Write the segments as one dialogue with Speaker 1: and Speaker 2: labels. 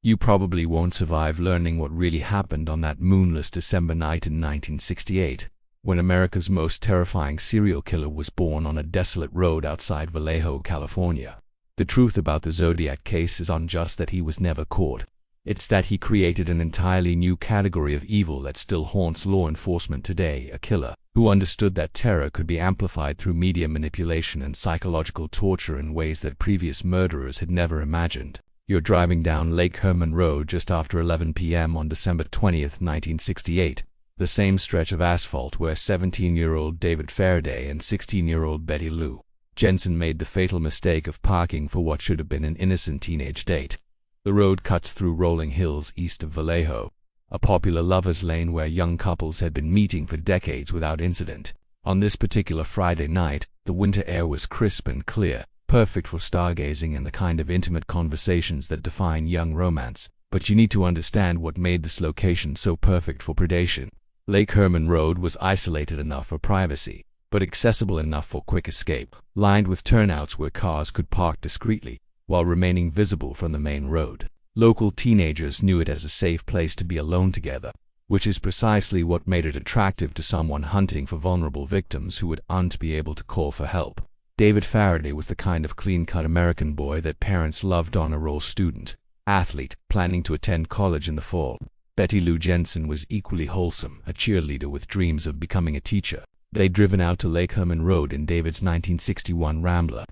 Speaker 1: You probably won't survive learning what really happened on that moonless December night in 1968, when America's most terrifying serial killer was born on a desolate road outside Vallejo, California. The truth about the Zodiac case isn't just that he was never caught. It's that he created an entirely new category of evil that still haunts law enforcement today, a killer who understood that terror could be amplified through media manipulation and psychological torture in ways that previous murderers had never imagined. You're driving down Lake Herman Road just after 11 p.m. on December 20th, 1968, the same stretch of asphalt where 17-year-old David Faraday and 16-year-old Betty Lou Jensen made the fatal mistake of parking for what should have been an innocent teenage date. The road cuts through rolling hills east of Vallejo, a popular lover's lane where young couples had been meeting for decades without incident. On this particular Friday night, the winter air was crisp and clear, perfect for stargazing and the kind of intimate conversations that define young romance. But you need to understand what made this location so perfect for predation. Lake Herman Road was isolated enough for privacy, but accessible enough for quick escape, lined with turnouts where cars could park discreetly, while remaining visible from the main road. Local teenagers knew it as a safe place to be alone together, which is precisely what made it attractive to someone hunting for vulnerable victims who would be able to call for help. David Faraday was the kind of clean-cut American boy that parents loved, honor roll student, athlete, planning to attend college in the fall. Betty Lou Jensen was equally wholesome, a cheerleader with dreams of becoming a teacher. They'd driven out to Lake Herman Road in David's 1961 Rambler,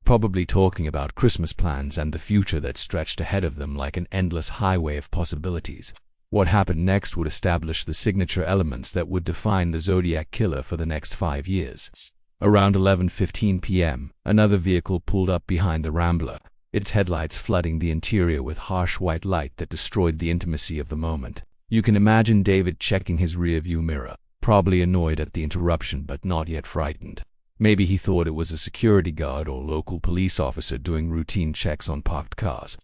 Speaker 1: probably talking about Christmas plans and the future that stretched ahead of them like an endless highway of possibilities. What happened next would establish the signature elements that would define the Zodiac Killer for the next 5 years. Around 11:15 p.m., another vehicle pulled up behind the Rambler, its headlights flooding the interior with harsh white light that destroyed the intimacy of the moment. You can imagine David checking his rearview mirror, probably annoyed at the interruption but not yet frightened. Maybe he thought it was a security guard or local police officer doing routine checks on parked cars.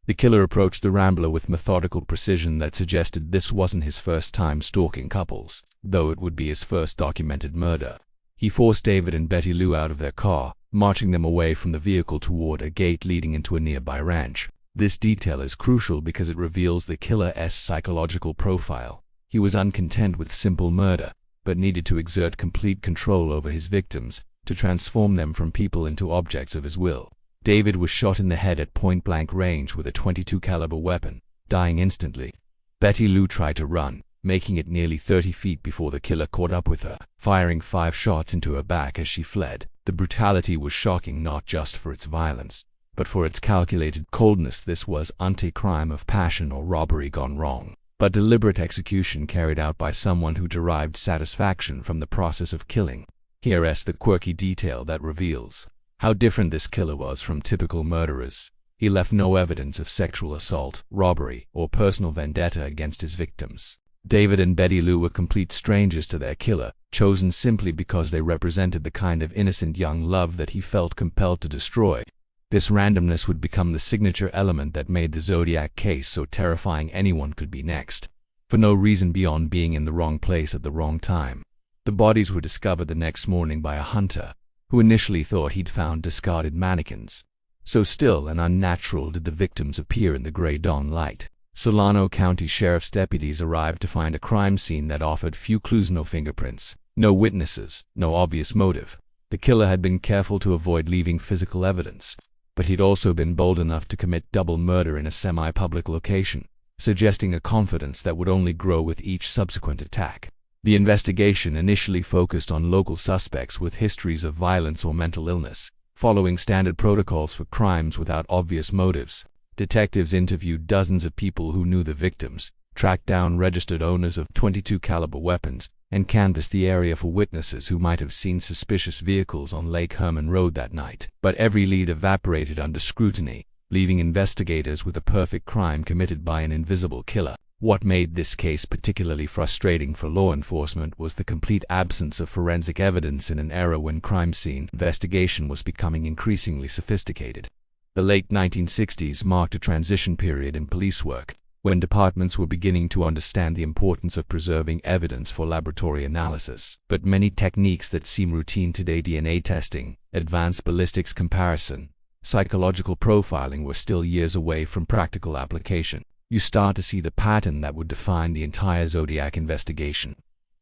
Speaker 1: The killer approached the Rambler with methodical precision that suggested this wasn't his first time stalking couples, though it would be his first documented murder. He forced David and Betty Lou out of their car, marching them away from the vehicle toward a gate leading into a nearby ranch. This detail is crucial because it reveals the killer's psychological profile. He was uncontent with simple murder, but needed to exert complete control over his victims, to transform them from people into objects of his will. David was shot in the head at point-blank range with a .22 caliber weapon, dying instantly. Betty Lou tried to run, making it nearly 30 feet before the killer caught up with her, firing 5 shots into her back as she fled. The brutality was shocking not just for its violence, but for its calculated coldness. This was a crime of passion or robbery gone wrong, but deliberate execution carried out by someone who derived satisfaction from the process of killing. Here's the quirky detail that reveals how different this killer was from typical murderers. He left no evidence of sexual assault, robbery, or personal vendetta against his victims. David and Betty Lou were complete strangers to their killer, chosen simply because they represented the kind of innocent young love that he felt compelled to destroy. This randomness would become the signature element that made the Zodiac case so terrifying anyone could be next, for no reason beyond being in the wrong place at the wrong time. The bodies were discovered the next morning by a hunter, who initially thought he'd found discarded mannequins. So still and unnatural did the victims appear in the gray dawn light. Solano County Sheriff's deputies arrived to find a crime scene that offered few clues, no fingerprints, no witnesses, no obvious motive. The killer had been careful to avoid leaving physical evidence, but he'd also been bold enough to commit double murder in a semi-public location, suggesting a confidence that would only grow with each subsequent attack. The investigation initially focused on local suspects with histories of violence or mental illness, following standard protocols for crimes without obvious motives. Detectives interviewed dozens of people who knew the victims, tracked down registered owners of .22 caliber weapons, and canvassed the area for witnesses who might have seen suspicious vehicles on Lake Herman Road that night. But every lead evaporated under scrutiny, leaving investigators with a perfect crime committed by an invisible killer. What made this case particularly frustrating for law enforcement was the complete absence of forensic evidence in an era when crime scene investigation was becoming increasingly sophisticated. The late 1960s marked a transition period in police work, when departments were beginning to understand the importance of preserving evidence for laboratory analysis. But many techniques that seem routine today, DNA testing, advanced ballistics comparison, psychological profiling, were still years away from practical application. you start to see the pattern that would define the entire Zodiac investigation.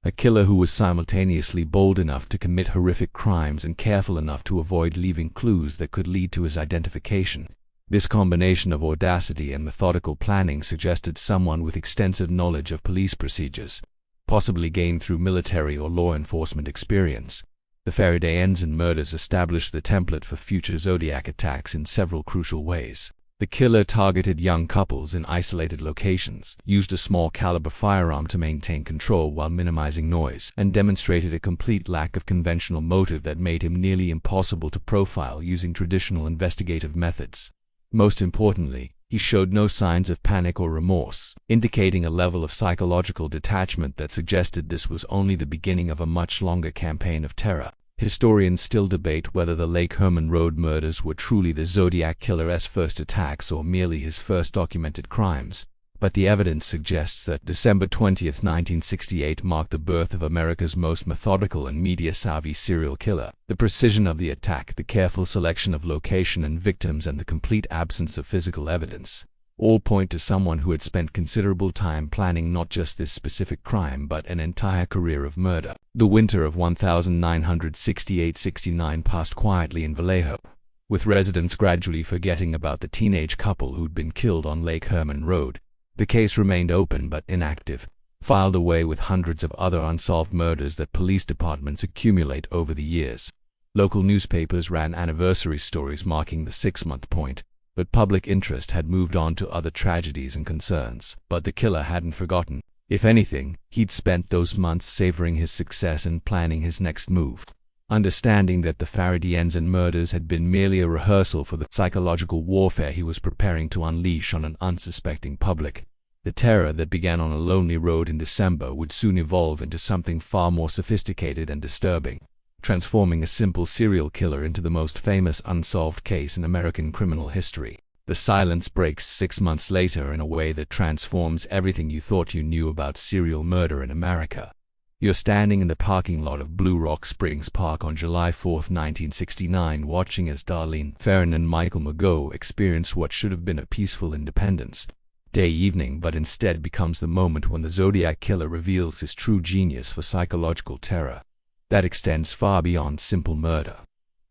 Speaker 1: A killer who was simultaneously bold enough to commit horrific crimes and careful enough to avoid leaving clues that could lead to his identification. This combination of audacity and methodical planning suggested someone with extensive knowledge of police procedures, possibly gained through military or law enforcement experience. The Faraday Ensign murders established the template for future Zodiac attacks in several crucial ways. The killer targeted young couples in isolated locations, used a small-caliber firearm to maintain control while minimizing noise, and demonstrated a complete lack of conventional motive that made him nearly impossible to profile using traditional investigative methods. Most importantly, he showed no signs of panic or remorse, indicating a level of psychological detachment that suggested this was only the beginning of a much longer campaign of terror. Historians still debate whether the Lake Herman Road murders were truly the Zodiac Killer's first attacks or merely his first documented crimes, but the evidence suggests that December 20, 1968 marked the birth of America's most methodical and media-savvy serial killer. The precision of the attack, the careful selection of location and victims, and the complete absence of physical evidence all point to someone who had spent considerable time planning not just this specific crime but an entire career of murder. The winter of 1968-69 passed quietly in Vallejo, with residents gradually forgetting about the teenage couple who'd been killed on Lake Herman Road. The case remained open but inactive, filed away with hundreds of other unsolved murders that police departments accumulate over the years. Local newspapers ran anniversary stories marking the 6-month point, but public interest had moved on to other tragedies and concerns. But the killer hadn't forgotten. If anything, he'd spent those months savoring his success and planning his next move. Understanding that the Faraday Ensign murders had been merely a rehearsal for the psychological warfare he was preparing to unleash on an unsuspecting public, the terror that began on a lonely road in December would soon evolve into something far more sophisticated and disturbing, transforming a simple serial killer into the most famous unsolved case in American criminal history. The silence breaks 6 months later in a way that transforms everything you thought you knew about serial murder in America. You're standing in the parking lot of Blue Rock Springs Park on July 4, 1969, watching as Darlene Ferrin and Michael Mageau experience what should have been a peaceful Independence Day evening, but instead becomes the moment when the Zodiac Killer reveals his true genius for psychological terror that extends far beyond simple murder.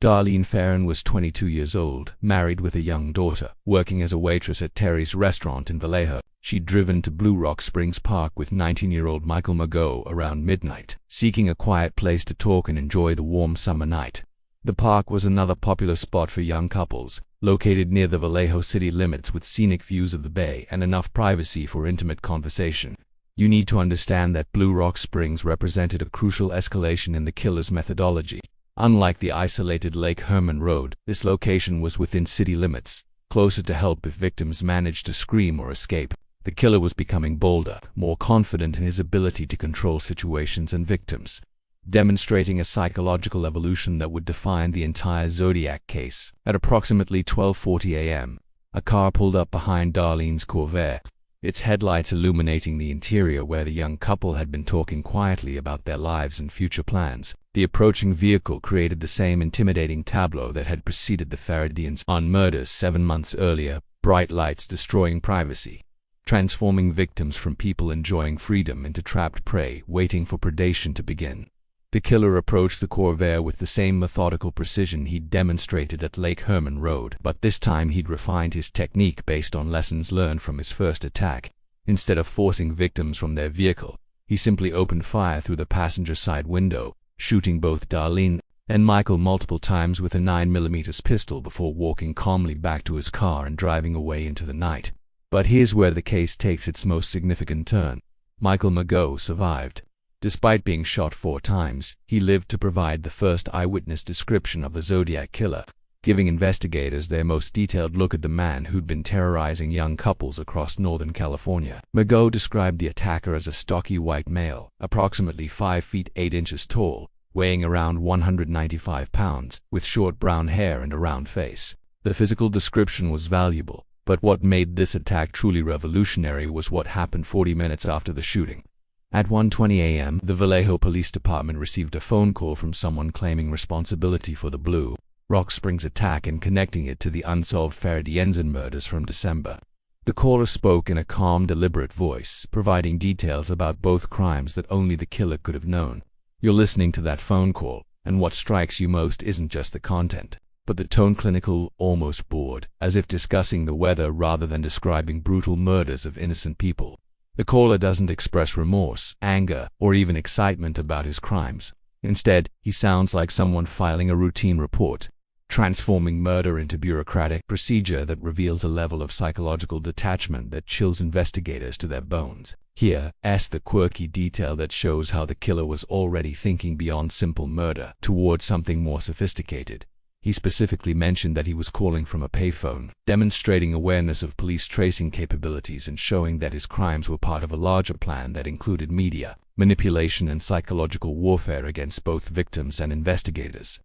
Speaker 1: Darlene Ferrin was 22 years old, married with a young daughter, working as a waitress at Terry's restaurant in Vallejo. She'd driven to Blue Rock Springs Park with 19-year-old Michael Mageau around midnight, seeking a quiet place to talk and enjoy the warm summer night. The park was another popular spot for young couples, located near the Vallejo city limits with scenic views of the bay and enough privacy for intimate conversation. You need to understand that Blue Rock Springs represented a crucial escalation in the killer's methodology. Unlike the isolated Lake Herman Road, this location was within city limits, closer to help if victims managed to scream or escape. The killer was becoming bolder, more confident in his ability to control situations and victims, demonstrating a psychological evolution that would define the entire Zodiac case. At approximately 12:40 a.m., a car pulled up behind Darlene's Corvair, its headlights illuminating the interior where the young couple had been talking quietly about their lives and future plans. The approaching vehicle created the same intimidating tableau that had preceded the Faraday Ensign murders 7 months earlier: bright lights destroying privacy, transforming victims from people enjoying freedom into trapped prey waiting for predation to begin. The killer approached the Corvair with the same methodical precision he'd demonstrated at Lake Herman Road, but this time he'd refined his technique based on lessons learned from his first attack. Instead of forcing victims from their vehicle, he simply opened fire through the passenger side window, shooting both Darlene and Michael multiple times with a 9mm pistol before walking calmly back to his car and driving away into the night. But here's where the case takes its most significant turn. Michael Mageau survived. Despite being shot 4 times, he lived to provide the first eyewitness description of the Zodiac Killer, giving investigators their most detailed look at the man who'd been terrorizing young couples across Northern California. Mageau described the attacker as a stocky white male, approximately 5 feet 8 inches tall, weighing around 195 pounds, with short brown hair and a round face. The physical description was valuable, but what made this attack truly revolutionary was what happened 40 minutes after the shooting. At 1:20 a.m., the Vallejo Police Department received a phone call from someone claiming responsibility for the Blue Rock Springs attack and connecting it to the unsolved Faraday Ensign murders from December. The caller spoke in a calm, deliberate voice, providing details about both crimes that only the killer could have known. You're listening to that phone call, and what strikes you most isn't just the content, but the tone, clinical, almost bored, as if discussing the weather rather than describing brutal murders of innocent people. The caller doesn't express remorse, anger, or even excitement about his crimes. Instead, he sounds like someone filing a routine report, transforming murder into bureaucratic procedure that reveals a level of psychological detachment that chills investigators to their bones. Here's the quirky detail that shows how the killer was already thinking beyond simple murder towards something more sophisticated. He specifically mentioned that he was calling from a payphone, demonstrating awareness of police tracing capabilities and showing that his crimes were part of a larger plan that included media, manipulation, and psychological warfare against both victims and investigators.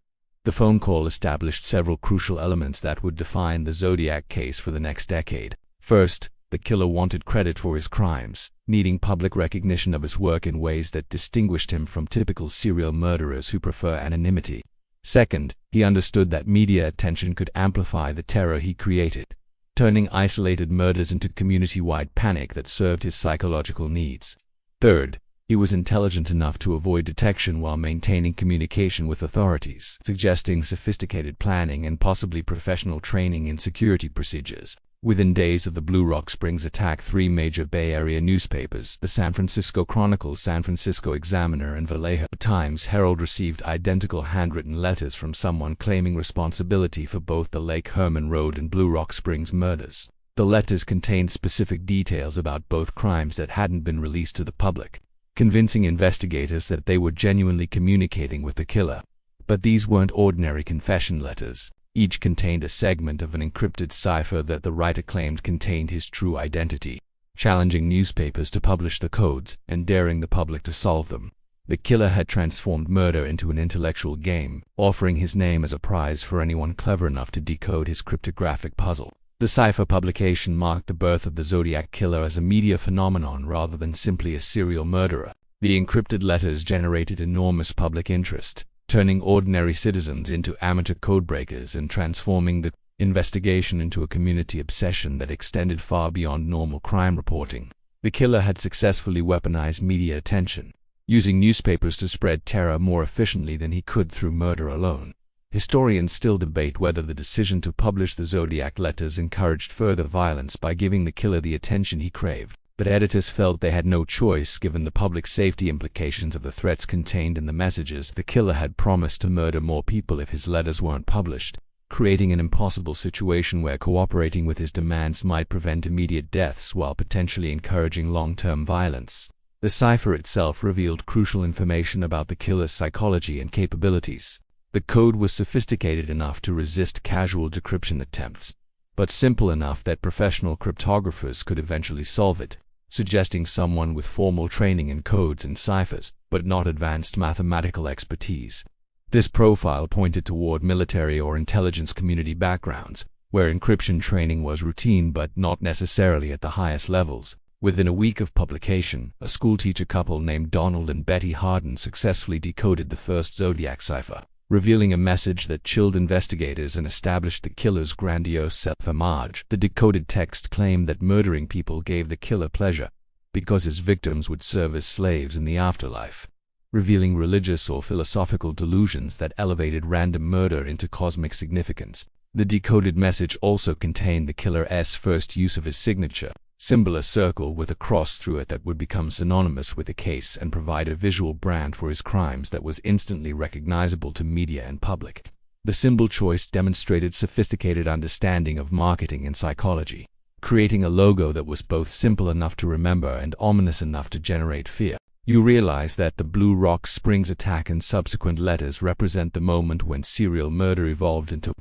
Speaker 1: The phone call established several crucial elements that would define the Zodiac case for the next decade. First, the killer wanted credit for his crimes, needing public recognition of his work in ways that distinguished him from typical serial murderers who prefer anonymity. Second, he understood that media attention could amplify the terror he created, turning isolated murders into community-wide panic that served his psychological needs. Third, he was intelligent enough to avoid detection while maintaining communication with authorities, suggesting sophisticated planning and possibly professional training in security procedures. Within days of the Blue Rock Springs attack, 3 major Bay Area newspapers, the San Francisco Chronicle, San Francisco Examiner, and Vallejo Times-Herald, received identical handwritten letters from someone claiming responsibility for both the Lake Herman Road and Blue Rock Springs murders. The letters contained specific details about both crimes that hadn't been released to the public, convincing investigators that they were genuinely communicating with the killer. But these weren't ordinary confession letters. Each contained a segment of an encrypted cipher that the writer claimed contained his true identity, challenging newspapers to publish the codes and daring the public to solve them. The killer had transformed murder into an intellectual game, offering his name as a prize for anyone clever enough to decode his cryptographic puzzle. The cipher publication marked the birth of the Zodiac Killer as a media phenomenon rather than simply a serial murderer. The encrypted letters generated enormous public interest, turning ordinary citizens into amateur codebreakers and transforming the investigation into a community obsession that extended far beyond normal crime reporting. The killer had successfully weaponized media attention, using newspapers to spread terror more efficiently than he could through murder alone. Historians still debate whether the decision to publish the Zodiac letters encouraged further violence by giving the killer the attention he craved. But editors felt they had no choice given the public safety implications of the threats contained in the messages. The killer had promised to murder more people if his letters weren't published, creating an impossible situation where cooperating with his demands might prevent immediate deaths while potentially encouraging long-term violence. The cipher itself revealed crucial information about the killer's psychology and capabilities. The code was sophisticated enough to resist casual decryption attempts, but simple enough that professional cryptographers could eventually solve it, suggesting someone with formal training in codes and ciphers, but not advanced mathematical expertise. This profile pointed toward military or intelligence community backgrounds, where encryption training was routine but not necessarily at the highest levels. Within a week of publication, a schoolteacher couple named Donald and Betty Harden successfully decoded the first Zodiac cipher, revealing a message that chilled investigators and established the killer's grandiose self-image. The decoded text claimed that murdering people gave the killer pleasure, because his victims would serve as slaves in the afterlife, revealing religious or philosophical delusions that elevated random murder into cosmic significance. The decoded message also contained the killer's first use of his signature symbol, a circle with a cross through it that would become synonymous with the case and provide a visual brand for his crimes that was instantly recognizable to media and public. The symbol choice demonstrated sophisticated understanding of marketing and psychology, creating a logo that was both simple enough to remember and ominous enough to generate fear. You realize that the Blue Rock Springs attack and subsequent letters represent the moment when serial murder evolved into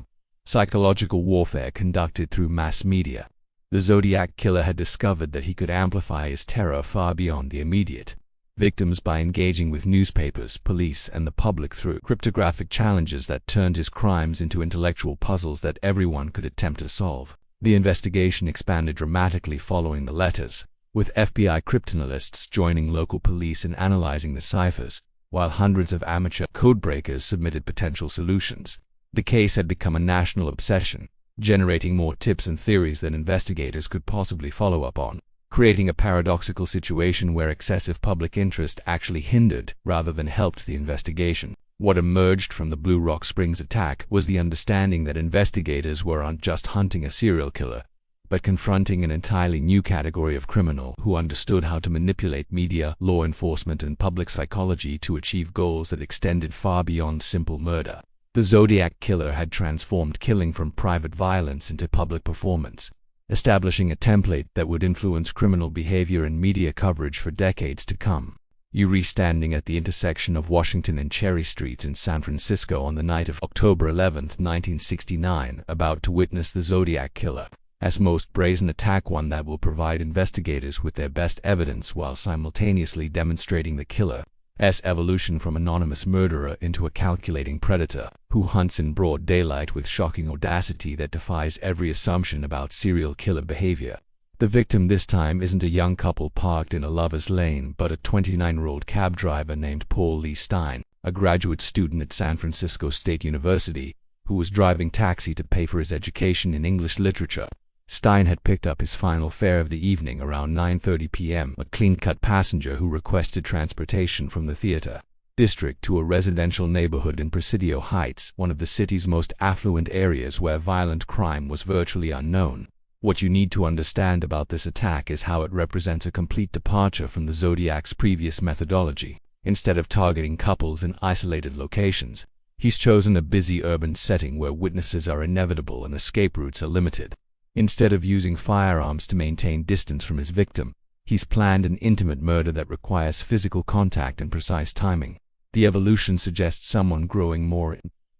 Speaker 1: psychological warfare conducted through mass media. The Zodiac Killer had discovered that he could amplify his terror far beyond the immediate victims by engaging with newspapers, police, and the public through cryptographic challenges that turned his crimes into intellectual puzzles that everyone could attempt to solve. The investigation expanded dramatically following the letters, with FBI cryptanalysts joining local police in analyzing the ciphers, while hundreds of amateur codebreakers submitted potential solutions. The case had become a national obsession, generating more tips and theories than investigators could possibly follow up on, creating a paradoxical situation where excessive public interest actually hindered rather than helped the investigation. What emerged from the Blue Rock Springs attack was the understanding that investigators weren't just hunting a serial killer, but confronting an entirely new category of criminal who understood how to manipulate media, law enforcement, and public psychology to achieve goals that extended far beyond simple murder. The Zodiac Killer had transformed killing from private violence into public performance, establishing a template that would influence criminal behavior and media coverage for decades to come. Yuri, standing at the intersection of Washington and Cherry Streets in San Francisco on the night of October 11, 1969, about to witness the Zodiac Killer's most brazen attack, one that will provide investigators with their best evidence while simultaneously demonstrating the killer's evolution from anonymous murderer into a calculating predator who hunts in broad daylight with shocking audacity that defies every assumption about serial killer behavior. The victim this time isn't a young couple parked in a lover's lane, but a 29-year-old cab driver named Paul Lee Stein, a graduate student at San Francisco State University, who was driving taxi to pay for his education in English literature. Stein had picked up his final fare of the evening around 9:30 p.m., a clean-cut passenger who requested transportation from the theater district to a residential neighborhood in Presidio Heights, one of the city's most affluent areas where violent crime was virtually unknown. What you need to understand about this attack is how it represents a complete departure from the Zodiac's previous methodology. Instead of targeting couples in isolated locations, he's chosen a busy urban setting where witnesses are inevitable and escape routes are limited. Instead of using firearms to maintain distance from his victim, he's planned an intimate murder that requires physical contact and precise timing. The evolution suggests someone growing more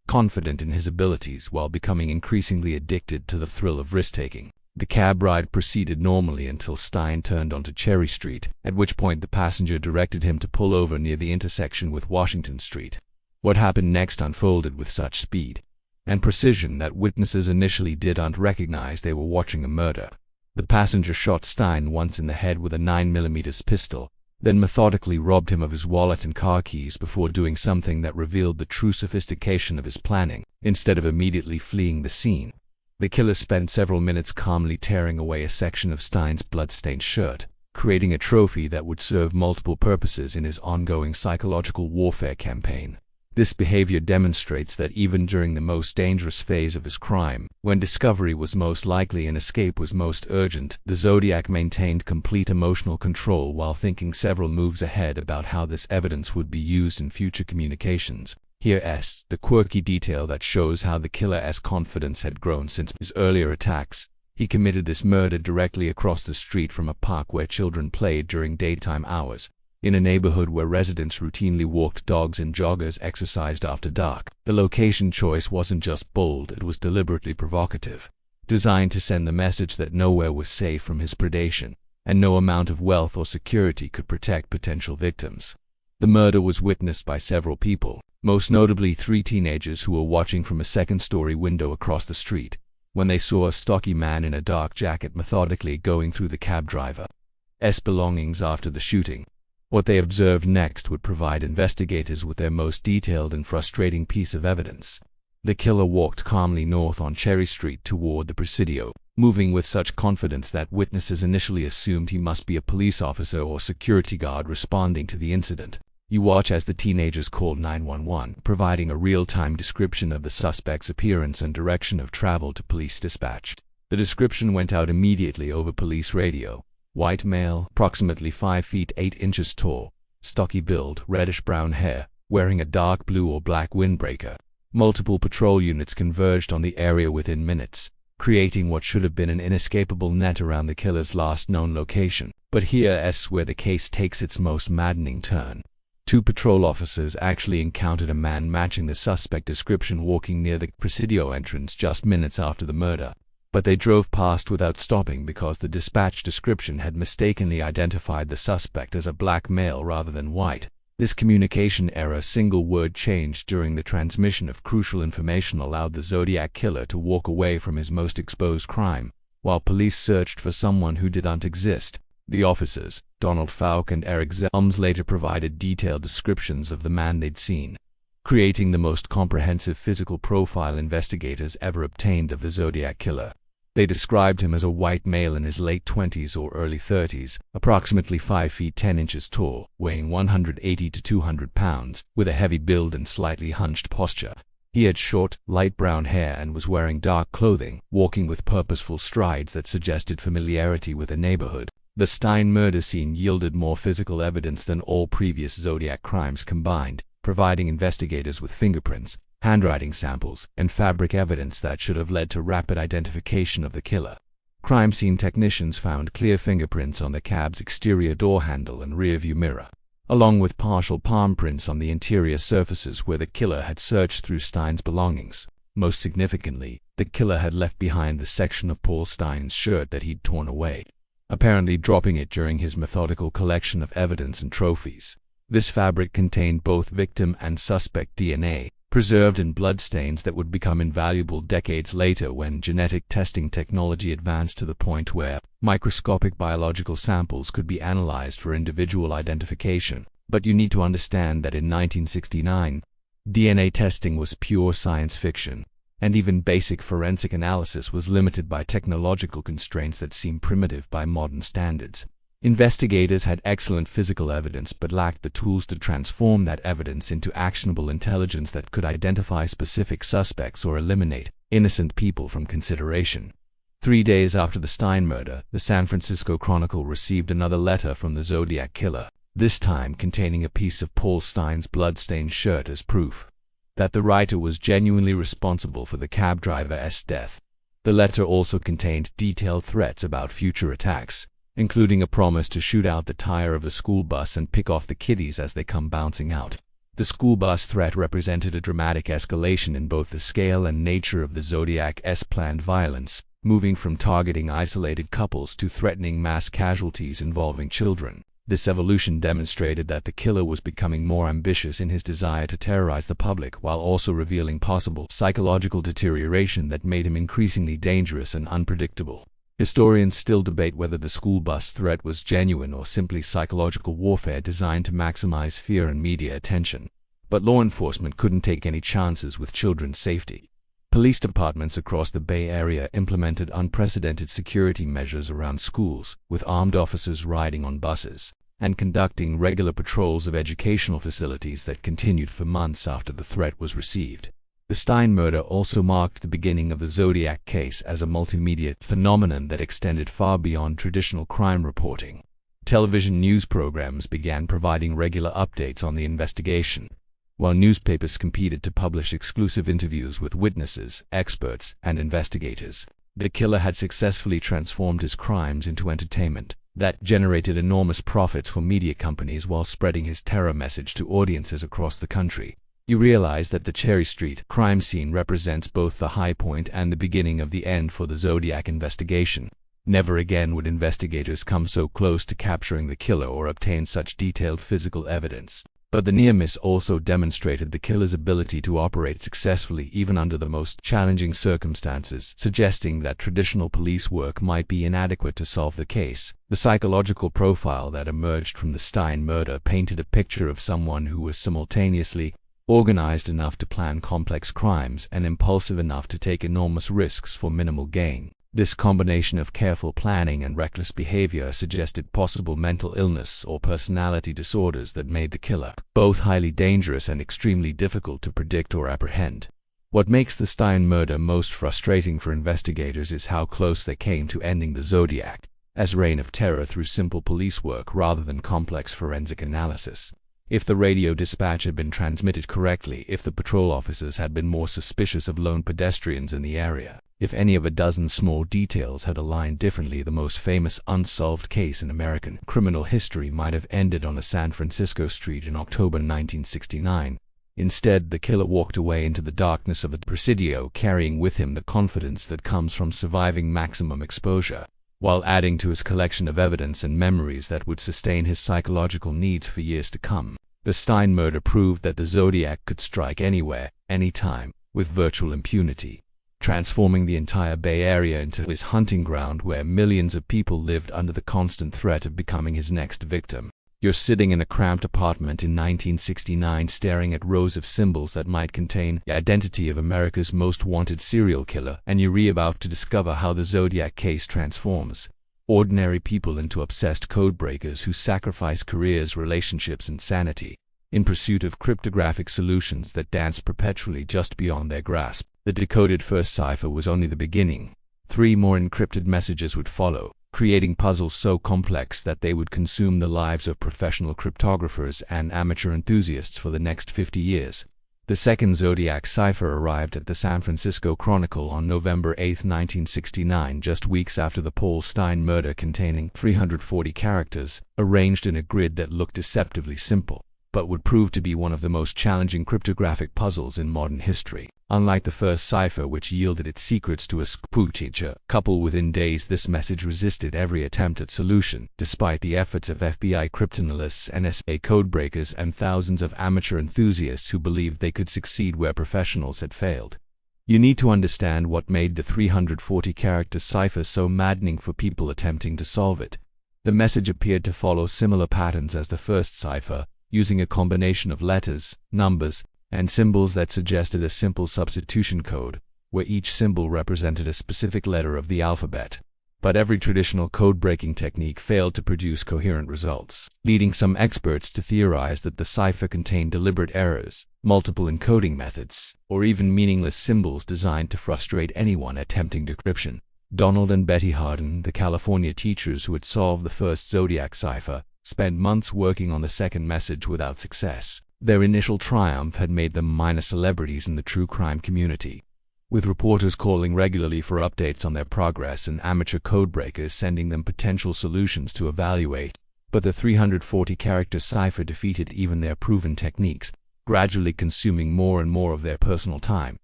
Speaker 1: confident in his abilities while becoming increasingly addicted to the thrill of risk-taking. The cab ride proceeded normally until Stein turned onto Cherry Street, at which point the passenger directed him to pull over near the intersection with Washington Street. What happened next unfolded with such speed and precision that witnesses initially didn't recognize they were watching a murder. The passenger shot Stein once in the head with a 9mm pistol, then methodically robbed him of his wallet and car keys before doing something that revealed the true sophistication of his planning. Instead of immediately fleeing the scene, the killer spent several minutes calmly tearing away a section of Stein's blood-stained shirt, creating a trophy that would serve multiple purposes in his ongoing psychological warfare campaign. This behavior demonstrates that even during the most dangerous phase of his crime, when discovery was most likely and escape was most urgent, the Zodiac maintained complete emotional control while thinking several moves ahead about how this evidence would be used in future communications. Here's the quirky detail that shows how the killer's confidence had grown since his earlier attacks. He committed this murder directly across the street from a park where children played during daytime hours, in a neighborhood where residents routinely walked dogs and joggers exercised after dark. The location choice wasn't just bold, it was deliberately provocative, designed to send the message that nowhere was safe from his predation, and no amount of wealth or security could protect potential victims. The murder was witnessed by several people, most notably 3 teenagers who were watching from a second-story window across the street, when they saw a stocky man in a dark jacket methodically going through the cab driver's belongings after the shooting. What they observed next would provide investigators with their most detailed and frustrating piece of evidence. The killer walked calmly north on Cherry Street toward the Presidio, moving with such confidence that witnesses initially assumed he must be a police officer or security guard responding to the incident. You watch as the teenagers called 911, providing a real-time description of the suspect's appearance and direction of travel to police dispatch. The description went out immediately over police radio. White male, approximately 5 feet 8 inches tall, stocky build, reddish-brown hair, wearing a dark blue or black windbreaker. Multiple patrol units converged on the area within minutes, creating what should have been an inescapable net around the killer's last known location. But here's where the case takes its most maddening turn. 2 patrol officers actually encountered a man matching the suspect description walking near the Presidio entrance just minutes after the murder. But they drove past without stopping because the dispatch description had mistakenly identified the suspect as a black male rather than white. This communication error, single word change during the transmission of crucial information, allowed the Zodiac Killer to walk away from his most exposed crime, while police searched for someone who didn't exist. The officers, Donald Falk and Eric Zelms, later provided detailed descriptions of the man they'd seen. creating the most comprehensive physical profile investigators ever obtained of the Zodiac Killer. They described him as a white male in his late 20s or early 30s, approximately 5 feet 10 inches tall, weighing 180 to 200 pounds, with a heavy build and slightly hunched posture. He had short, light brown hair and was wearing dark clothing, walking with purposeful strides that suggested familiarity with the neighborhood. The Stein murder scene yielded more physical evidence than all previous Zodiac crimes combined, providing investigators with fingerprints, handwriting samples, and fabric evidence that should have led to rapid identification of the killer. Crime scene technicians found clear fingerprints on the cab's exterior door handle and rearview mirror, along with partial palm prints on the interior surfaces where the killer had searched through Stein's belongings. Most significantly, the killer had left behind the section of Paul Stein's shirt that he'd torn away, apparently dropping it during his methodical collection of evidence and trophies. This fabric contained both victim and suspect DNA, preserved in bloodstains that would become invaluable decades later when genetic testing technology advanced to the point where microscopic biological samples could be analyzed for individual identification. But you need to understand that in 1969, DNA testing was pure science fiction, and even basic forensic analysis was limited by technological constraints that seem primitive by modern standards. Investigators had excellent physical evidence but lacked the tools to transform that evidence into actionable intelligence that could identify specific suspects or eliminate innocent people from consideration. 3 days after the Stein murder, the San Francisco Chronicle received another letter from the Zodiac Killer, this time containing a piece of Paul Stein's blood-stained shirt as proof that the writer was genuinely responsible for the cab driver's death. The letter also contained detailed threats about future attacks, including a promise to shoot out the tire of the school bus and pick off the kiddies as they come bouncing out. The school bus threat represented a dramatic escalation in both the scale and nature of the Zodiac's planned violence, moving from targeting isolated couples to threatening mass casualties involving children. This evolution demonstrated that the killer was becoming more ambitious in his desire to terrorize the public while also revealing possible psychological deterioration that made him increasingly dangerous and unpredictable. Historians still debate whether the school bus threat was genuine or simply psychological warfare designed to maximize fear and media attention. But law enforcement couldn't take any chances with children's safety. Police departments across the Bay Area implemented unprecedented security measures around schools, with armed officers riding on buses and conducting regular patrols of educational facilities that continued for months after the threat was received. The Stein murder also marked the beginning of the Zodiac case as a multimedia phenomenon that extended far beyond traditional crime reporting. Television news programs began providing regular updates on the investigation, while newspapers competed to publish exclusive interviews with witnesses, experts, and investigators. The killer had successfully transformed his crimes into entertainment that generated enormous profits for media companies while spreading his terror message to audiences across the country. You realize that the Cherry Street crime scene represents both the high point and the beginning of the end for the Zodiac investigation. Never again would investigators come so close to capturing the killer or obtain such detailed physical evidence. But the near miss also demonstrated the killer's ability to operate successfully even under the most challenging circumstances, suggesting that traditional police work might be inadequate to solve the case. The psychological profile that emerged from the Stein murder painted a picture of someone who was simultaneously organized enough to plan complex crimes and impulsive enough to take enormous risks for minimal gain. This combination of careful planning and reckless behavior suggested possible mental illness or personality disorders that made the killer both highly dangerous and extremely difficult to predict or apprehend. What makes the Stein murder most frustrating for investigators is how close they came to ending the Zodiac's reign of terror through simple police work rather than complex forensic analysis. If the radio dispatch had been transmitted correctly, if the patrol officers had been more suspicious of lone pedestrians in the area, if any of a dozen small details had aligned differently, the most famous unsolved case in American criminal history might have ended on a San Francisco street in October 1969. Instead, the killer walked away into the darkness of the Presidio, carrying with him the confidence that comes from surviving maximum exposure, while adding to his collection of evidence and memories that would sustain his psychological needs for years to come. The Stein murder proved that the Zodiac could strike anywhere, anytime, with virtual impunity, transforming the entire Bay Area into his hunting ground where millions of people lived under the constant threat of becoming his next victim. You're sitting in a cramped apartment in 1969 staring at rows of symbols that might contain the identity of America's most wanted serial killer, and you're about to discover how the Zodiac case transforms ordinary people into obsessed codebreakers who sacrifice careers, relationships, and sanity in pursuit of cryptographic solutions that dance perpetually just beyond their grasp. The decoded first cipher was only the beginning. 3 more encrypted messages would follow, creating puzzles so complex that they would consume the lives of professional cryptographers and amateur enthusiasts for the next 50 years. The second Zodiac cipher arrived at the San Francisco Chronicle on November 8, 1969, just weeks after the Paul Stine murder, containing 340 characters, arranged in a grid that looked deceptively simple, but would prove to be one of the most challenging cryptographic puzzles in modern history. Unlike the first cipher, which yielded its secrets to a school teacher couple within days, this message resisted every attempt at solution, despite the efforts of FBI cryptanalysts, NSA codebreakers, and thousands of amateur enthusiasts who believed they could succeed where professionals had failed. You need to understand what made the 340-character cipher so maddening for people attempting to solve it. The message appeared to follow similar patterns as the first cipher, using a combination of letters, numbers, and symbols that suggested a simple substitution code, where each symbol represented a specific letter of the alphabet. But every traditional code-breaking technique failed to produce coherent results, leading some experts to theorize that the cipher contained deliberate errors, multiple encoding methods, or even meaningless symbols designed to frustrate anyone attempting decryption. Donald and Betty Harden, the California teachers who had solved the first Zodiac cipher, spent months working on the second message without success. Their initial triumph had made them minor celebrities in the true crime community, with reporters calling regularly for updates on their progress and amateur codebreakers sending them potential solutions to evaluate. But the 340-character cipher defeated even their proven techniques, gradually consuming more and more of their personal time,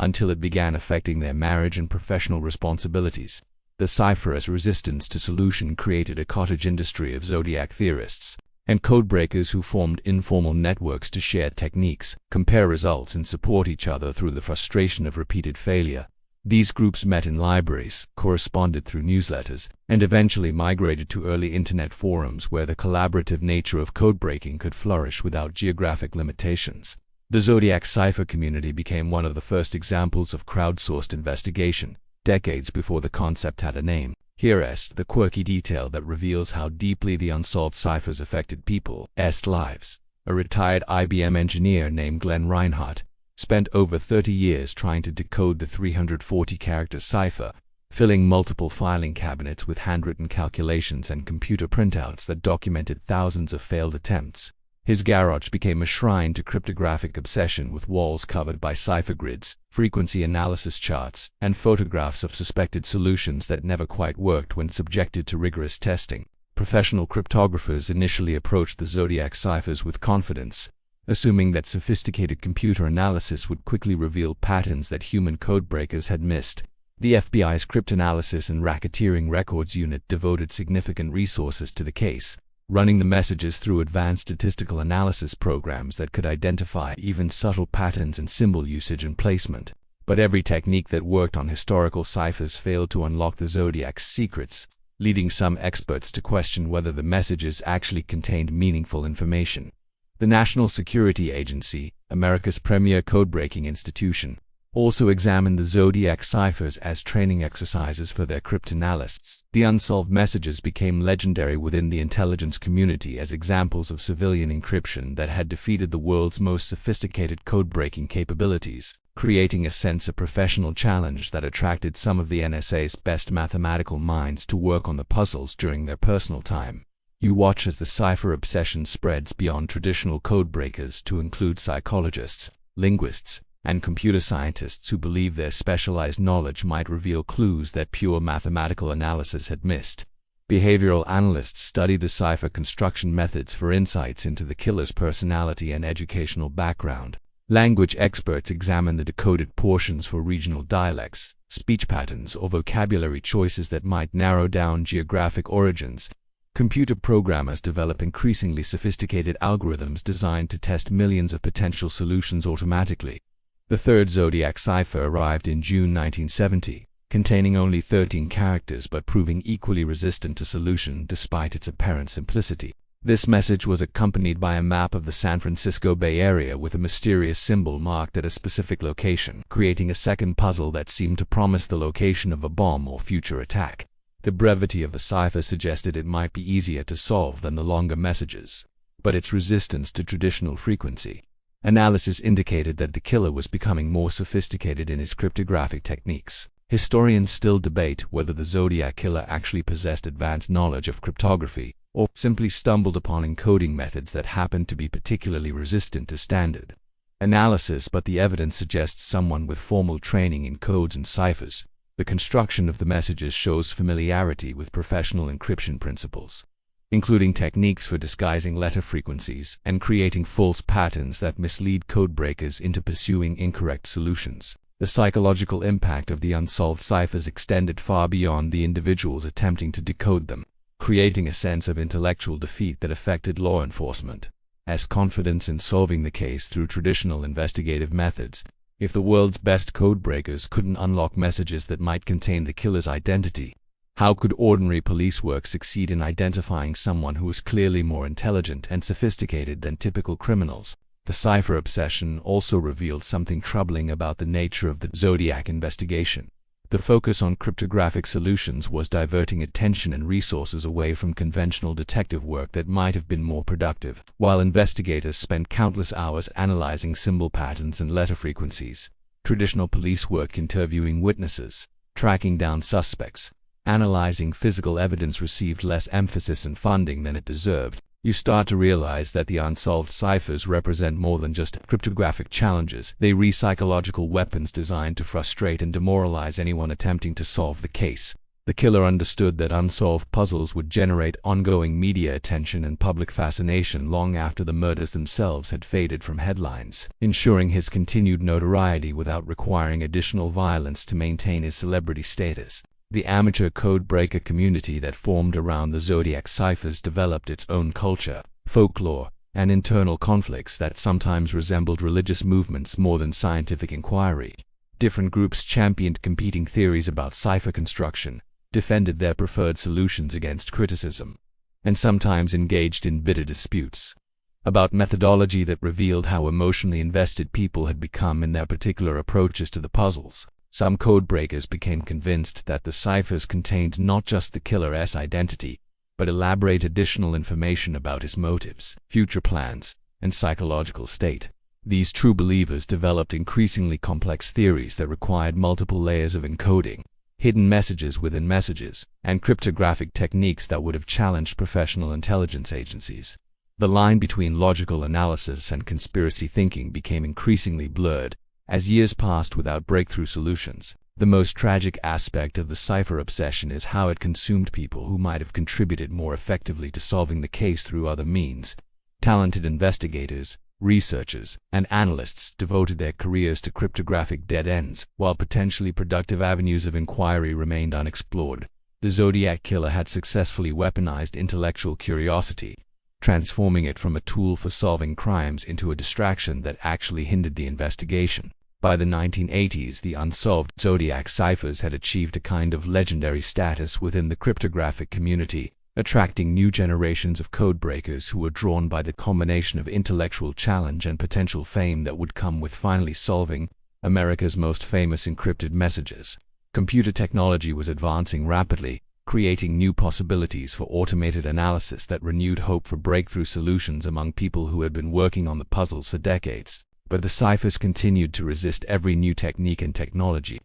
Speaker 1: until it began affecting their marriage and professional responsibilities. The cipher's resistance to solution created a cottage industry of Zodiac theorists and codebreakers who formed informal networks to share techniques, compare results, and support each other through the frustration of repeated failure. These groups met in libraries, corresponded through newsletters, and eventually migrated to early internet forums where the collaborative nature of codebreaking could flourish without geographic limitations. The Zodiac cipher community became one of the first examples of crowdsourced investigation, decades before the concept had a name. Here is the quirky detail that reveals how deeply the unsolved ciphers affected people's lives. A retired IBM engineer named Glenn Reinhardt spent over 30 years trying to decode the 340-character cipher, filling multiple filing cabinets with handwritten calculations and computer printouts that documented thousands of failed attempts. His garage became a shrine to cryptographic obsession, with walls covered by cipher grids, frequency analysis charts, and photographs of suspected solutions that never quite worked when subjected to rigorous testing. Professional cryptographers initially approached the Zodiac ciphers with confidence, assuming that sophisticated computer analysis would quickly reveal patterns that human codebreakers had missed. The FBI's Cryptanalysis and Racketeering Records Unit devoted significant resources to the case, running the messages through advanced statistical analysis programs that could identify even subtle patterns in symbol usage and placement. But every technique that worked on historical ciphers failed to unlock the Zodiac's secrets, leading some experts to question whether the messages actually contained meaningful information. The National Security Agency, America's premier codebreaking institution, also examined the Zodiac ciphers as training exercises for their cryptanalysts. The unsolved messages became legendary within the intelligence community as examples of civilian encryption that had defeated the world's most sophisticated code-breaking capabilities, creating a sense of professional challenge that attracted some of the NSA's best mathematical minds to work on the puzzles during their personal time. You watch as the cipher obsession spreads beyond traditional codebreakers to include psychologists, linguists, and computer scientists who believe their specialized knowledge might reveal clues that pure mathematical analysis had missed. Behavioral analysts study the cipher construction methods for insights into the killer's personality and educational background. Language experts examine the decoded portions for regional dialects, speech patterns, or vocabulary choices that might narrow down geographic origins. Computer programmers develop increasingly sophisticated algorithms designed to test millions of potential solutions automatically. The third Zodiac cipher arrived in June 1970, containing only 13 characters but proving equally resistant to solution despite its apparent simplicity. This message was accompanied by a map of the San Francisco Bay Area with a mysterious symbol marked at a specific location, creating a second puzzle that seemed to promise the location of a bomb or future attack. The brevity of the cipher suggested it might be easier to solve than the longer messages, but its resistance to traditional frequency analysis indicated that the killer was becoming more sophisticated in his cryptographic techniques. Historians still debate whether the Zodiac Killer actually possessed advanced knowledge of cryptography, or simply stumbled upon encoding methods that happened to be particularly resistant to standard analysis, but the evidence suggests someone with formal training in codes and ciphers. The construction of the messages shows familiarity with professional encryption principles, including techniques for disguising letter frequencies and creating false patterns that mislead codebreakers into pursuing incorrect solutions. The psychological impact of the unsolved ciphers extended far beyond the individuals attempting to decode them, creating a sense of intellectual defeat that affected law enforcement as confidence in solving the case through traditional investigative methods. If the world's best codebreakers couldn't unlock messages that might contain the killer's identity, how could ordinary police work succeed in identifying someone who was clearly more intelligent and sophisticated than typical criminals? The cipher obsession also revealed something troubling about the nature of the Zodiac investigation. The focus on cryptographic solutions was diverting attention and resources away from conventional detective work that might have been more productive. While investigators spent countless hours analyzing symbol patterns and letter frequencies, traditional police work interviewing witnesses, tracking down suspects, analyzing physical evidence received less emphasis and funding than it deserved. You start to realize that the unsolved ciphers represent more than just cryptographic challenges. They are psychological weapons designed to frustrate and demoralize anyone attempting to solve the case. The killer understood that unsolved puzzles would generate ongoing media attention and public fascination long after the murders themselves had faded from headlines, ensuring his continued notoriety without requiring additional violence to maintain his celebrity status. The amateur code-breaker community that formed around the Zodiac ciphers developed its own culture, folklore, and internal conflicts that sometimes resembled religious movements more than scientific inquiry. Different groups championed competing theories about cipher construction, defended their preferred solutions against criticism, and sometimes engaged in bitter disputes about methodology that revealed how emotionally invested people had become in their particular approaches to the puzzles. Some codebreakers became convinced that the ciphers contained not just the killer's identity, but elaborate additional information about his motives, future plans, and psychological state. These true believers developed increasingly complex theories that required multiple layers of encoding, hidden messages within messages, and cryptographic techniques that would have challenged professional intelligence agencies. The line between logical analysis and conspiracy thinking became increasingly blurred as years passed without breakthrough solutions. The most tragic aspect of the cipher obsession is how it consumed people who might have contributed more effectively to solving the case through other means. Talented investigators, researchers, and analysts devoted their careers to cryptographic dead ends, while potentially productive avenues of inquiry remained unexplored. The Zodiac Killer had successfully weaponized intellectual curiosity, transforming it from a tool for solving crimes into a distraction that actually hindered the investigation. By the 1980s, the unsolved Zodiac ciphers had achieved a kind of legendary status within the cryptographic community, attracting new generations of codebreakers who were drawn by the combination of intellectual challenge and potential fame that would come with finally solving America's most famous encrypted messages. Computer technology was advancing rapidly, creating new possibilities for automated analysis that renewed hope for breakthrough solutions among people who had been working on the puzzles for decades. But the ciphers continued to resist every new technique and technology,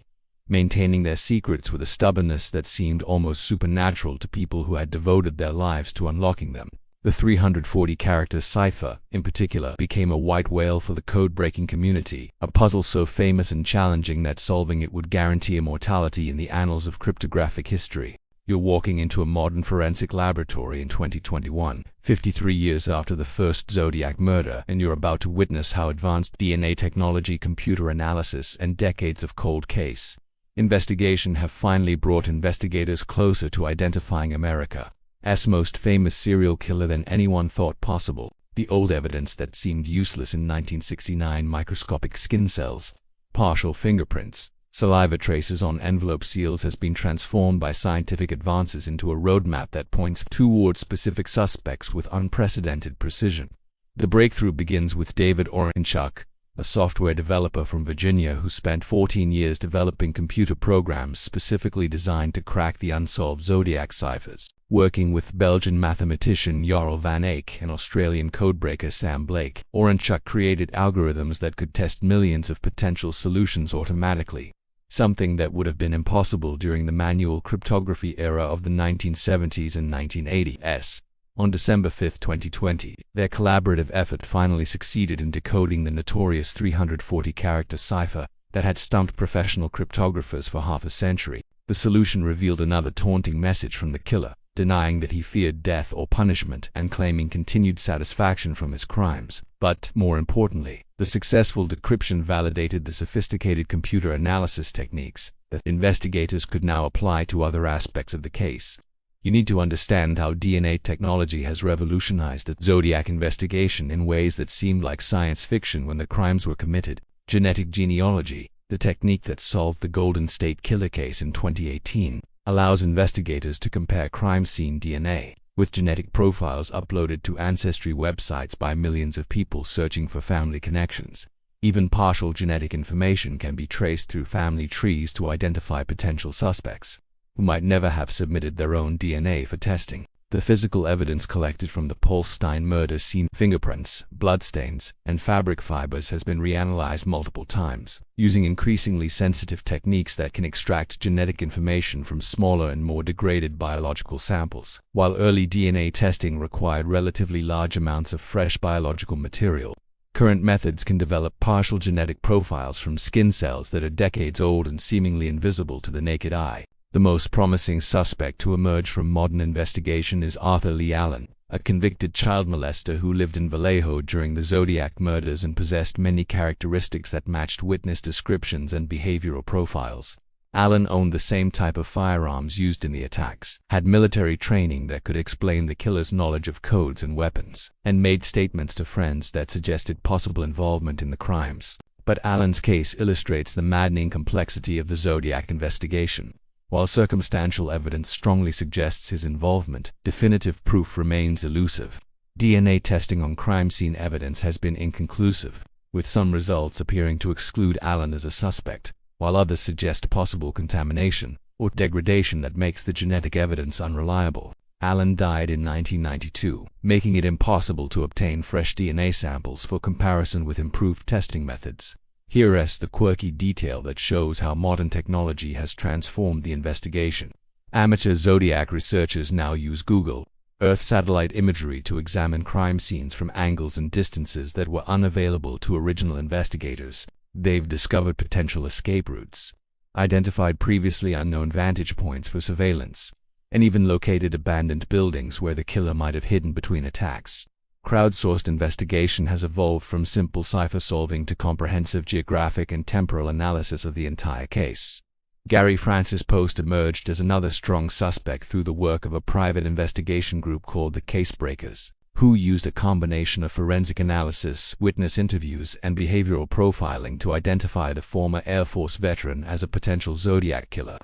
Speaker 1: maintaining their secrets with a stubbornness that seemed almost supernatural to people who had devoted their lives to unlocking them. The 340-character cipher, in particular, became a white whale for the code-breaking community, a puzzle so famous and challenging that solving it would guarantee immortality in the annals of cryptographic history. You're walking into a modern forensic laboratory in 2021, 53 years after the first Zodiac murder, and you're about to witness how advanced DNA technology, computer analysis, and decades of cold case investigation have finally brought investigators closer to identifying America's most famous serial killer than anyone thought possible. The old evidence that seemed useless in 1969, microscopic skin cells, partial fingerprints, Saliva traces on envelope seals has been transformed by scientific advances into a roadmap that points towards specific suspects with unprecedented precision. The breakthrough begins with David Orenchuk, a software developer from Virginia who spent 14 years developing computer programs specifically designed to crack the unsolved Zodiac ciphers. Working with Belgian mathematician Jarl van Eyck and Australian codebreaker Sam Blake, Orenchuk created algorithms that could test millions of potential solutions automatically, something that would have been impossible during the manual cryptography era of the 1970s and 1980s. On December 5, 2020, their collaborative effort finally succeeded in decoding the notorious 340-character cipher that had stumped professional cryptographers for half a century. The solution revealed another taunting message from the killer, denying that he feared death or punishment and claiming continued satisfaction from his crimes. But, more importantly, the successful decryption validated the sophisticated computer analysis techniques that investigators could now apply to other aspects of the case. You need to understand how DNA technology has revolutionized the Zodiac investigation in ways that seemed like science fiction when the crimes were committed. Genetic genealogy, the technique that solved the Golden State Killer case in 2018, allows investigators to compare crime scene DNA with genetic profiles uploaded to ancestry websites by millions of people searching for family connections. Even partial genetic information can be traced through family trees to identify potential suspects who might never have submitted their own DNA for testing. The physical evidence collected from the Polstein murder scene, fingerprints, bloodstains, and fabric fibers, has been reanalyzed multiple times, using increasingly sensitive techniques that can extract genetic information from smaller and more degraded biological samples. While early DNA testing required relatively large amounts of fresh biological material, current methods can develop partial genetic profiles from skin cells that are decades old and seemingly invisible to the naked eye. The most promising suspect to emerge from modern investigation is Arthur Lee Allen, a convicted child molester who lived in Vallejo during the Zodiac murders and possessed many characteristics that matched witness descriptions and behavioral profiles. Allen owned the same type of firearms used in the attacks, had military training that could explain the killer's knowledge of codes and weapons, and made statements to friends that suggested possible involvement in the crimes. But Allen's case illustrates the maddening complexity of the Zodiac investigation. While circumstantial evidence strongly suggests his involvement, definitive proof remains elusive. DNA testing on crime scene evidence has been inconclusive, with some results appearing to exclude Allen as a suspect, while others suggest possible contamination or degradation that makes the genetic evidence unreliable. Allen died in 1992, making it impossible to obtain fresh DNA samples for comparison with improved testing methods. Here is the quirky detail that shows how modern technology has transformed the investigation. Amateur Zodiac researchers now use Google Earth satellite imagery to examine crime scenes from angles and distances that were unavailable to original investigators. They've discovered potential escape routes, identified previously unknown vantage points for surveillance, and even located abandoned buildings where the killer might have hidden between attacks. Crowdsourced investigation has evolved from simple cipher solving to comprehensive geographic and temporal analysis of the entire case. Gary Francis Post emerged as another strong suspect through the work of a private investigation group called the Casebreakers, who used a combination of forensic analysis, witness interviews, and behavioral profiling to identify the former Air Force veteran as a potential Zodiac killer.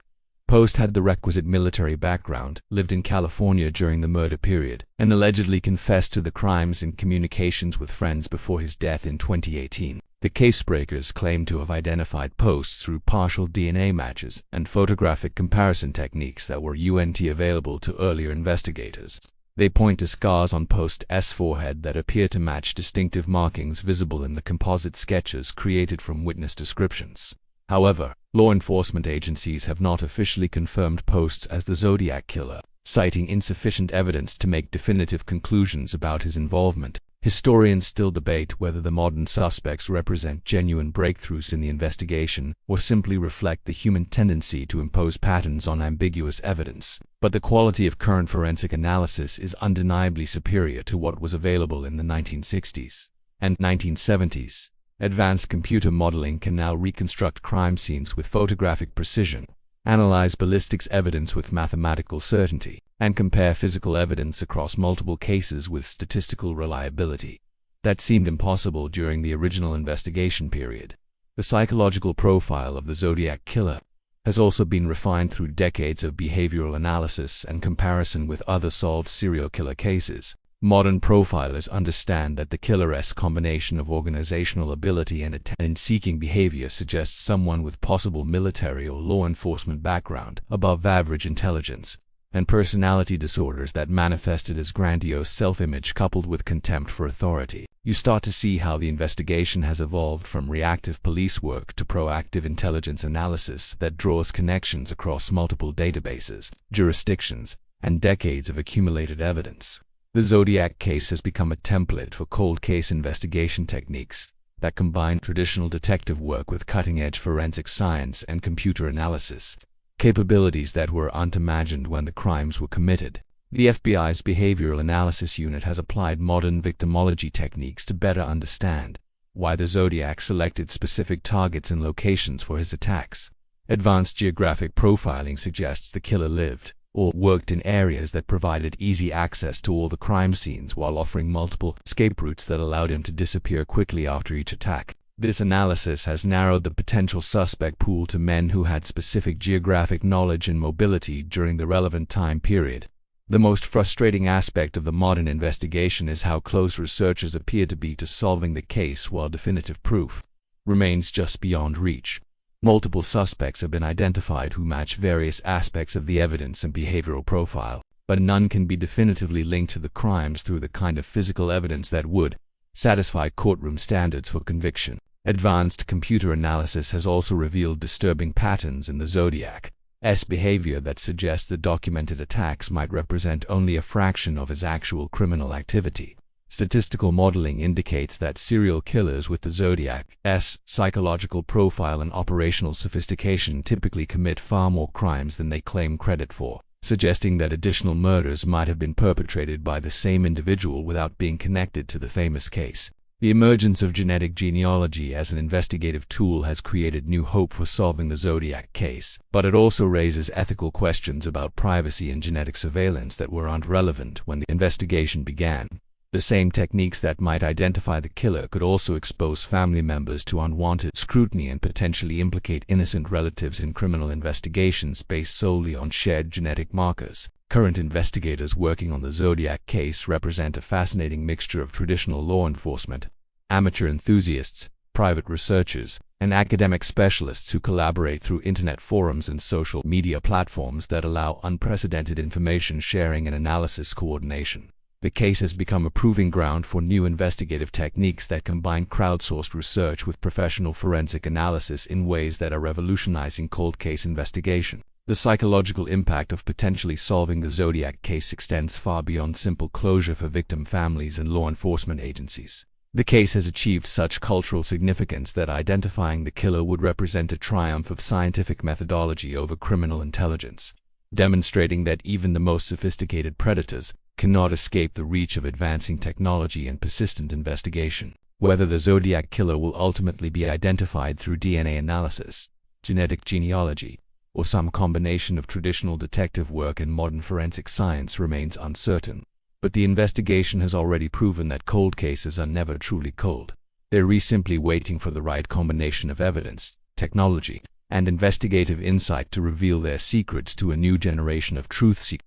Speaker 1: Post had the requisite military background, lived in California during the murder period, and allegedly confessed to the crimes in communications with friends before his death in 2018. The Casebreakers claim to have identified Post through partial DNA matches and photographic comparison techniques that were available to earlier investigators. They point to scars on Post's forehead that appear to match distinctive markings visible in the composite sketches created from witness descriptions. However, law enforcement agencies have not officially confirmed Post as the Zodiac Killer, citing insufficient evidence to make definitive conclusions about his involvement. Historians still debate whether the modern suspects represent genuine breakthroughs in the investigation or simply reflect the human tendency to impose patterns on ambiguous evidence. But the quality of current forensic analysis is undeniably superior to what was available in the 1960s and 1970s. Advanced computer modeling can now reconstruct crime scenes with photographic precision, analyze ballistics evidence with mathematical certainty, and compare physical evidence across multiple cases with statistical reliability. That seemed impossible during the original investigation period. The psychological profile of the Zodiac Killer has also been refined through decades of behavioral analysis and comparison with other solved serial killer cases. Modern profilers understand that the killer's combination of organizational ability and attention-seeking behavior suggests someone with possible military or law enforcement background, above-average intelligence, and personality disorders that manifested as grandiose self-image coupled with contempt for authority. You start to see how the investigation has evolved from reactive police work to proactive intelligence analysis that draws connections across multiple databases, jurisdictions, and decades of accumulated evidence. The Zodiac case has become a template for cold case investigation techniques that combine traditional detective work with cutting-edge forensic science and computer analysis, capabilities that were unimagined when the crimes were committed. The FBI's Behavioral Analysis Unit has applied modern victimology techniques to better understand why the Zodiac selected specific targets and locations for his attacks. Advanced geographic profiling suggests the killer lived or worked in areas that provided easy access to all the crime scenes while offering multiple escape routes that allowed him to disappear quickly after each attack. This analysis has narrowed the potential suspect pool to men who had specific geographic knowledge and mobility during the relevant time period. The most frustrating aspect of the modern investigation is how close researchers appear to be to solving the case while definitive proof remains just beyond reach. Multiple suspects have been identified who match various aspects of the evidence and behavioral profile, but none can be definitively linked to the crimes through the kind of physical evidence that would satisfy courtroom standards for conviction. Advanced computer analysis has also revealed disturbing patterns in the Zodiac's behavior that suggest the documented attacks might represent only a fraction of his actual criminal activity. Statistical modeling indicates that serial killers with the Zodiac's psychological profile and operational sophistication typically commit far more crimes than they claim credit for, suggesting that additional murders might have been perpetrated by the same individual without being connected to the famous case. The emergence of genetic genealogy as an investigative tool has created new hope for solving the Zodiac case, but it also raises ethical questions about privacy and genetic surveillance that weren't relevant when the investigation began. The same techniques that might identify the killer could also expose family members to unwanted scrutiny and potentially implicate innocent relatives in criminal investigations based solely on shared genetic markers. Current investigators working on the Zodiac case represent a fascinating mixture of traditional law enforcement, amateur enthusiasts, private researchers, and academic specialists who collaborate through internet forums and social media platforms that allow unprecedented information sharing and analysis coordination. The case has become a proving ground for new investigative techniques that combine crowdsourced research with professional forensic analysis in ways that are revolutionizing cold case investigation. The psychological impact of potentially solving the Zodiac case extends far beyond simple closure for victim families and law enforcement agencies. The case has achieved such cultural significance that identifying the killer would represent a triumph of scientific methodology over criminal intelligence, demonstrating that even the most sophisticated predators cannot escape the reach of advancing technology and persistent investigation. Whether the Zodiac Killer will ultimately be identified through DNA analysis, genetic genealogy, or some combination of traditional detective work and modern forensic science remains uncertain. But the investigation has already proven that cold cases are never truly cold. They're simply waiting for the right combination of evidence, technology, and investigative insight to reveal their secrets to a new generation of truth seekers.